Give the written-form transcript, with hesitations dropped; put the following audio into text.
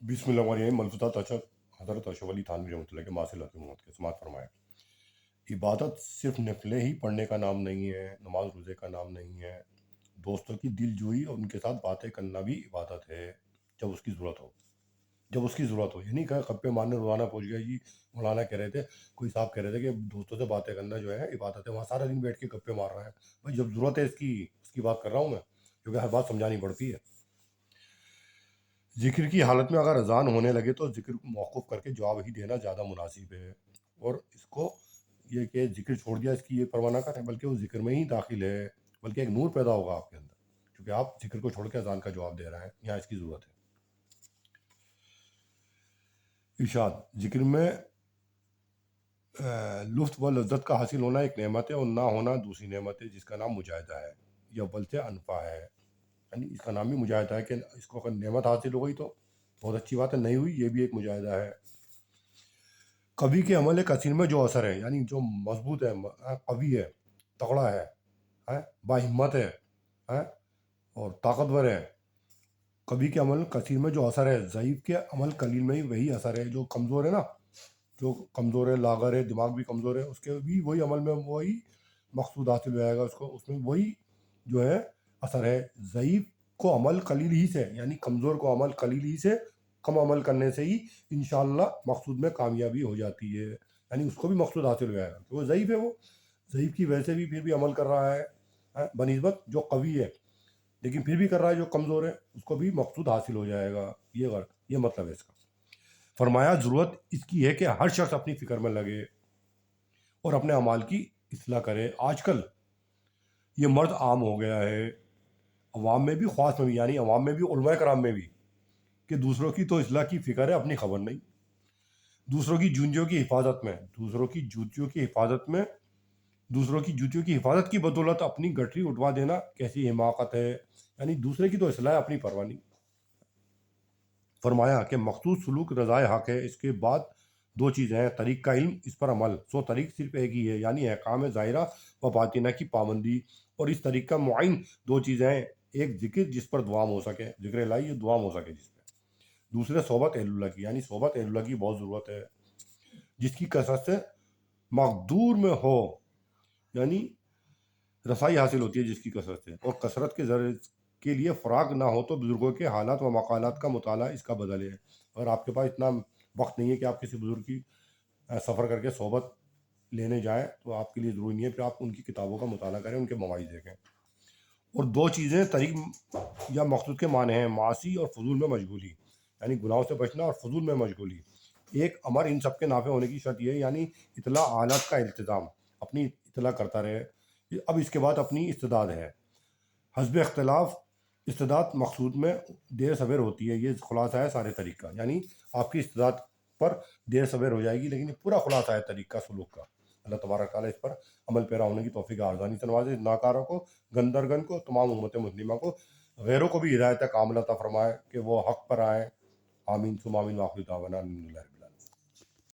بسم اللہ الرحمن الرحیم۔ ملفوظات حضرت اشرف علی تھانوی رحمۃ اللہ کے ماں سے محمد کے سماعت فرمایا۔ عبادت صرف نفلیں ہی پڑھنے کا نام نہیں ہے، نماز روزے کا نام نہیں ہے۔ دوستوں کی دل جوئی اور ان کے ساتھ باتیں کرنا بھی عبادت ہے، جب اس کی ضرورت ہو۔ یہ نہیں کہا خپے مارنے روزانہ پہنچ گیا جی۔ مولانا کہہ رہے تھے، کوئی صاحب کہہ رہے تھے کہ دوستوں سے باتیں کرنا جو ہے عبادت ہے، وہاں سارا دن بیٹھ کے گپے مار رہا ہے۔ بھائی جب ضرورت ہے اس کی بات کر رہا ہوں میں، کیونکہ ہر بات سمجھانی پڑتی ہے۔ ذکر کی حالت میں اگر اذان ہونے لگے تو ذکر کو موقوف کر کے جواب ہی دینا زیادہ مناسب ہے، اور اس کو یہ کہ ذکر چھوڑ دیا اس کی یہ پرواہ نہ کریں، بلکہ وہ ذکر میں ہی داخل ہے، بلکہ ایک نور پیدا ہوگا آپ کے اندر، کیونکہ آپ ذکر کو چھوڑ کے اذان کا جواب دے رہے ہیں، یہاں اس کی ضرورت ہے۔ ارشاد: ذکر میں لطف و لذت کا حاصل ہونا ایک نعمت ہے، اور نہ ہونا دوسری نعمت ہے، جس کا نام مجاہدہ ہے۔ یہ اول سے انفع ہے، یعنی اس کا نام بھی مجاہدہ ہے، کہ اس کو اگر نعمت حاصل ہو گئی تو بہت اچھی بات ہے، نہیں ہوئی یہ بھی ایک مجاہدہ ہے۔ قوی کے عمل کثیر میں جو اثر ہے، یعنی جو مضبوط ہے، قوی ہے، تگڑا ہے، با ہمت ہے اور طاقتور ہے۔ قوی کے عمل کثیر میں جو اثر ہے، ضعیف کے عمل قلیل میں ہی وہی اثر ہے۔ جو کمزور ہے نا، جو کمزور ہے، لاغر ہے، دماغ بھی کمزور ہے، اس کے بھی وہی عمل میں وہی مقصود حاصل ہو جائے گا، اس میں وہی جو ہے اثر ہے۔ ضعیف کو عمل قلیل ہی سے، یعنی کمزور کو عمل قلیل ہی سے، کم عمل کرنے سے ہی انشاءاللہ مقصود میں کامیابی ہو جاتی ہے، یعنی اس کو بھی مقصود حاصل ہو جائے گا۔ وہ ضعیف ہے، وہ ضعیف کی وجہ سے بھی پھر بھی عمل کر رہا ہے بنسبت جو قوی ہے، لیکن پھر بھی کر رہا ہے جو کمزور ہے، اس کو بھی مقصود حاصل ہو جائے گا۔ یہ مطلب ہے اس کا۔ فرمایا ضرورت اس کی ہے کہ ہر شخص اپنی فکر میں لگے اور اپنے اعمال کی اصلاح کرے۔ آج کل یہ مرض عام ہو گیا ہے، عوام میں بھی، خواص میں بھی، یعنی عوام میں بھی، علماء کرام میں بھی، کہ دوسروں کی تو اصلاح کی فکر ہے، اپنی خبر نہیں۔ دوسروں کی جوتیوں کی حفاظت کی بدولت اپنی گٹری اٹھوا دینا کیسی حماقت ہے، یعنی دوسرے کی تو اصلاح ہے، اپنی پرواہ نہیں۔ فرمایا کہ مخصوص سلوک رضائے حق ہے، اس کے بعد دو چیزیں ہیں: طریق کا علم، اس پر عمل۔ سو طریق صرف ایک ہی ہے، یعنی احکام ظاہرہ و باطنہ کی پابندی، اور اس طریق کا معین دو چیزیں ہیں: ایک ذکر جس پر دوام ہو سکے، ذکر الہی دوام ہو سکے جس پہ، دوسرے صحبت اہل اللہ کی، یعنی صحبت اہل اللہ کی بہت ضرورت ہے، جس کی کثرت سے مقدور میں ہو، یعنی رسائی حاصل ہوتی ہے جس کی کثرت سے، اور کثرت کے ذریعے کے لیے فراغ نہ ہو تو بزرگوں کے حالات و مقالات کا مطالعہ اس کا بدل ہے۔ اگر آپ کے پاس اتنا وقت نہیں ہے کہ آپ کسی بزرگ کی سفر کر کے صحبت لینے جائیں، تو آپ کے لیے ضروری نہیں ہے، پھر آپ ان کی کتابوں کا مطالعہ کریں، ان کے مواعظ دیکھیں۔ اور دو چیزیں طریق یا مقصود کے معنی ہیں: معاصی اور فضول میں مشغولی، یعنی گناہوں سے بچنا اور فضول میں مشغولی۔ ایک امر ان سب کے نافع ہونے کی شرط یہ ہے، یعنی اطلاع آلات کا التزام، اپنی اطلاع کرتا رہے۔ اب اس کے بعد اپنی استعداد ہے، حسب اختلاف استعداد مقصود میں دیر سویر ہوتی ہے۔ یہ خلاصہ ہے سارے طریق کا، یعنی آپ کی استعداد پر دیر سویر ہو جائے گی، لیکن یہ پورا خلاصہ ہے طریق کا، سلوک کا۔ اللہ تبارک تعالیٰ اس پر عمل پیرا ہونے کی توفیق آرزانی سے نوازے۔ ناکاروں کو، گندرگن کو، تمام امت مسلمہ کو، غیروں کو بھی ہدایت کاملہ عطا فرمائے کہ وہ حق پر آئیں۔ آمین ثم آمین، وآخر دعوانا الحمدللہ۔